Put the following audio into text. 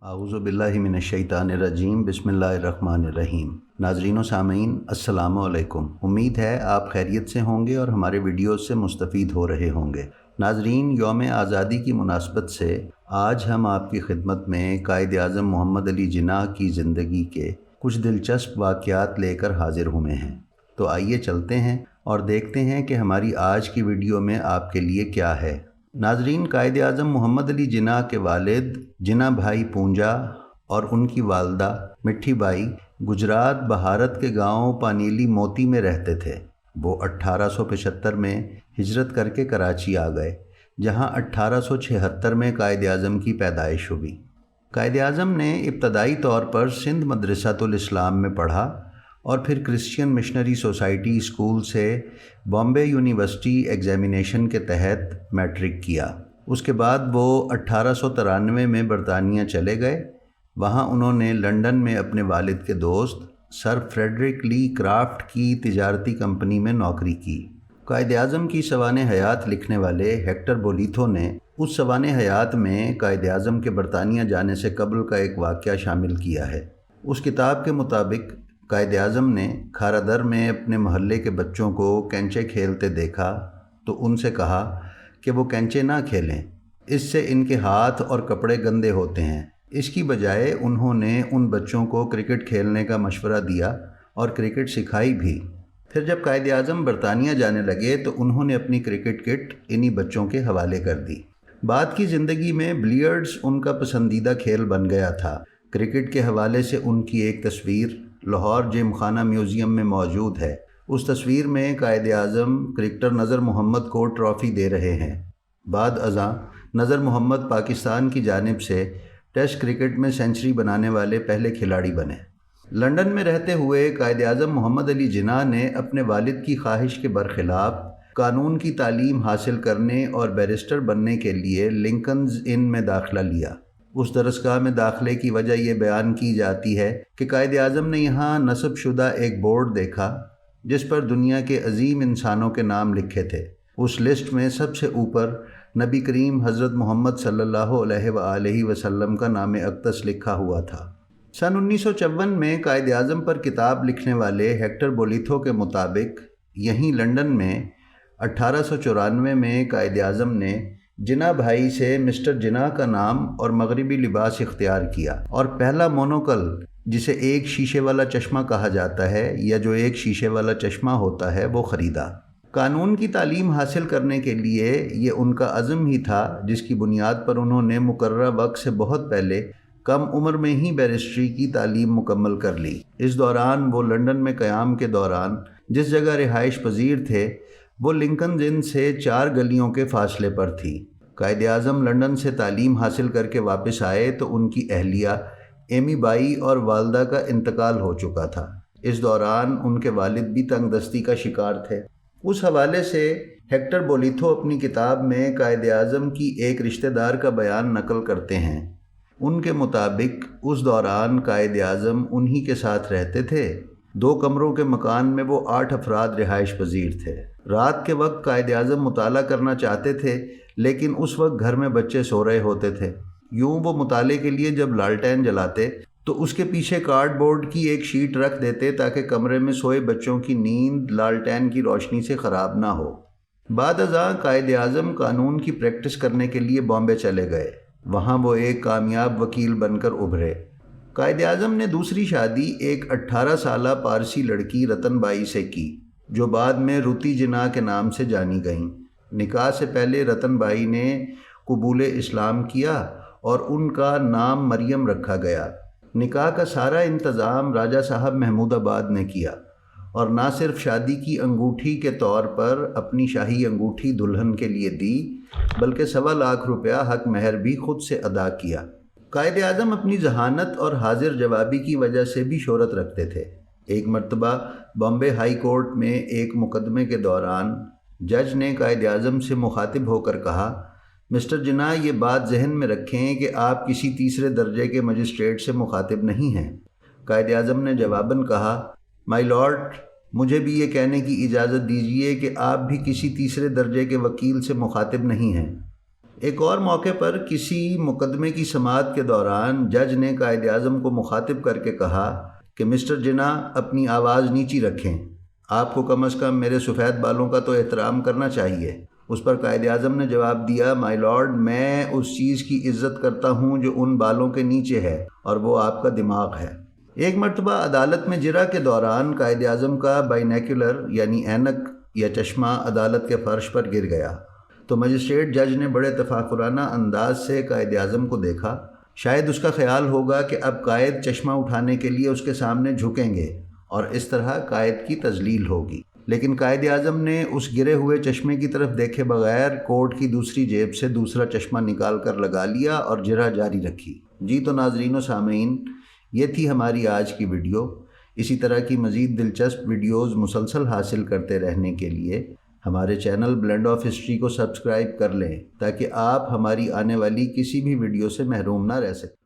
आऊज़ु बिल्लाहि मिनश्शैतानिर्रजीम बिस्मिल्लाहिर्रहमानिर्रहीम। नाज़रीन व सामीन अस्सलामु अलैकुम। उम्मीद है आप खैरियत से होंगे और हमारे वीडियोस से मुस्तफ़ीद हो रहे होंगे। नाज़रीन, यौम आज़ादी की मुनासबत से आज हम आपकी खिदमत में कायद आज़म मोहम्मद अली जिन्ना की ज़िंदगी के कुछ दिलचस्प वाक़यात लेकर हाज़िर हुए हैं। तो आइए चलते हैं और देखते हैं कि हमारी आज की वीडियो में आपके लिए क्या है। नाजरीन, कायद आज़म मोहम्मद अली जिन्ना के वालिद जिन्ना भाई पूंजा और उनकी वालदा मिट्ठी बाई गुजरात बहारत के गांव पानीली मोती में रहते थे। वो 1875 में हिजरत करके कराची आ गए, जहां 1876 में कायद आज़म की पैदाइश हुई। कायद आज़म ने इब्तदाई तौर पर सिंध मदरसातुल इस्लाम में पढ़ा और फिर क्रिश्चियन मिशनरी सोसाइटी स्कूल से बॉम्बे यूनिवर्सिटी एग्ज़ामिनेशन के तहत मैट्रिक किया। उसके बाद वो 1893 में बरतानिया चले गए। वहाँ उन्होंने लंदन में अपने वालिद के दोस्त सर फ्रेडरिक ली क्राफ्ट की तिजारती कंपनी में नौकरी की। कायद आज़म की सवाने हयात लिखने वाले हेक्टर बोलीथो ने उस सवाने हयात में कायद आज़म के बरतानिया जाने से कबल का एक वाक़या शामिल किया है। उस किताब के मुताबिक कायद आज़म ने खारादर में अपने मोहल्ले के बच्चों को कैंचे खेलते देखा तो उनसे कहा कि वो कैंचे ना खेलें, इससे इनके हाथ और कपड़े गंदे होते हैं। इसकी बजाय उन्होंने उन बच्चों को क्रिकेट खेलने का मशवरा दिया और क्रिकेट सिखाई भी। फिर जब कायद आज़म बरतानिया जाने लगे तो उन्होंने अपनी क्रिकेट किट इन्हीं बच्चों के हवाले कर दी। बाद की ज़िंदगी में बिलियर्ड्स उनका पसंदीदा खेल बन गया था। क्रिकेट के हवाले से उनकी एक तस्वीर लाहौर जिम खाना म्यूज़ियम में मौजूद है। उस तस्वीर में कायद आज़म क्रिकेटर नज़र मोहम्मद को ट्रॉफ़ी दे रहे हैं। बाद अज़ां नज़र मोहम्मद पाकिस्तान की जानिब से टेस्ट क्रिकेट में सेंचुरी बनाने वाले पहले खिलाड़ी बने। लंदन में रहते हुए कायद आज़म मोहम्मद अली जिन्ना ने अपने वालिद की ख्वाहिश के बरखिलाफ़ कानून की तालीम हासिल करने और बैरिस्टर बनने के लिए लिंकन्स इन में दाखिला लिया। उस दरसगाह में दाखिले की वजह यह बयान की जाती है कि कायद आज़म ने यहाँ नस्ब शुदा एक बोर्ड देखा जिस पर दुनिया के अजीम इंसानों के नाम लिखे थे। उस लिस्ट में सबसे ऊपर नबी करीम हज़रत मोहम्मद सल्लल्लाहु अलैहि वसल्लम का नाम अक़दस लिखा हुआ था। सन 1954 में कायद आज़म पर किताब लिखने वाले हेक्टर बोलीथो के मुताबिक यहीं लंदन में 1894 में कायद आज़म ने जिन्ना भाई से मिस्टर जिन्ना का नाम और मगरिबी लिबास इख्तियार किया और पहला मोनोकल, जिसे एक शीशे वाला चश्मा कहा जाता है या जो एक शीशे वाला चश्मा होता है, वो ख़रीदा। कानून की तालीम हासिल करने के लिए ये उनका अज़म ही था, जिसकी बुनियाद पर उन्होंने मुकर्रर वक्त से बहुत पहले कम उम्र में ही बैरिस्ट्री की तालीम मुकम्मल कर ली। इस दौरान वो लंदन में क़याम के दौरान जिस जगह रिहाइश पजीर थे वो लिंकन्स इन से 4 गलियों के फासले पर थी। कायद आज़म लंदन से तालीम हासिल करके वापस आए तो उनकी अहलिया एमी बाई और वालदा का इंतकाल हो चुका था। इस दौरान उनके वालिद भी तंगदस्ती का शिकार थे। उस हवाले से हेक्टर बोलीथो अपनी किताब में कायद आज़म की एक रिश्तेदार का बयान नकल करते हैं। उनके मुताबिक उस दौरान कायद आज़म उन्हीं के साथ रहते थे। 2 कमरों के मकान में वो 8 अफराद रिहाइश पजीर थे। रात के वक्त कायद आज़म मुताला करना चाहते थे, लेकिन उस वक्त घर में बच्चे सो रहे होते थे। यूँ वो मुताले के लिए जब लालटेन जलाते तो उसके पीछे कार्डबोर्ड की एक शीट रख देते ताकि कमरे में सोए बच्चों की नींद लालटेन की रोशनी से ख़राब ना हो। बाद अज़ां कायद आज़म कानून की प्रैक्टिस करने के लिए बॉम्बे चले गए। वहाँ वो एक कामयाब वकील बनकर उभरे। कायद आज़म ने दूसरी शादी एक 18 साला पारसी लड़की रतन बाई से की, जो बाद में रुती जिन्ना के नाम से जानी गईं। निकाह से पहले रतन बाई ने कबूल इस्लाम किया और उनका नाम मरियम रखा गया। निकाह का सारा इंतज़ाम राजा साहब महमूदाबाद ने किया और ना सिर्फ शादी की अंगूठी के तौर पर अपनी शाही अंगूठी दुल्हन के लिए दी, बल्कि 1.25 लाख रुपया हक महर भी खुद से अदा किया। कायद आज़म अपनी जहानत और हाजिर जवाबी की वजह से भी शोहरत रखते थे। एक मर्तबा बॉम्बे हाई कोर्ट में एक मुकदमे के दौरान जज ने कायद आज़म से मुखातिब होकर कहा, मिस्टर जिन्ना, ये बात जहन में रखें कि आप किसी तीसरे दर्जे के मजिस्ट्रेट से मुखातिब नहीं हैं। कायद आज़म ने जवाबन कहा, माय लॉर्ड, मुझे भी ये कहने की इजाज़त दीजिए कि आप भी किसी तीसरे दर्जे के वकील से मुखातिब नहीं हैं। ایک اور موقع پر کسی مقدمے کی سماعت کے دوران جج نے قائد اعظم کو مخاطب کر کے کہا کہ مسٹر جناح اپنی آواز نیچی رکھیں، آپ کو کم از کم میرے سفید بالوں کا تو احترام کرنا چاہیے۔ اس پر قائد اعظم نے جواب دیا، مائی لارڈ، میں اس چیز کی عزت کرتا ہوں جو ان بالوں کے نیچے ہے، اور وہ آپ کا دماغ ہے۔ ایک مرتبہ عدالت میں جرا کے دوران قائد اعظم کا بائنیکولر یعنی اینک یا چشمہ عدالت کے فرش پر گر گیا تو مجسٹریٹ جج نے بڑے تفاخرانہ انداز سے قائد اعظم کو دیکھا۔ شاید اس کا خیال ہوگا کہ اب قائد چشمہ اٹھانے کے لیے اس کے سامنے جھکیں گے اور اس طرح قائد کی تذلیل ہوگی، لیکن قائد اعظم نے اس گرے ہوئے چشمے کی طرف دیکھے بغیر کوٹ کی دوسری جیب سے دوسرا چشمہ نکال کر لگا لیا اور جرا جاری رکھی۔ جی تو ناظرین و سامعین، یہ تھی ہماری آج کی ویڈیو۔ اسی طرح کی مزید دلچسپ ویڈیوز مسلسل حاصل کرتے رہنے کے لیے ہمارے چینل بلینڈ آف ہسٹری کو سبسکرائب کر لیں تاکہ آپ ہماری آنے والی کسی بھی ویڈیو سے محروم نہ رہ سکیں۔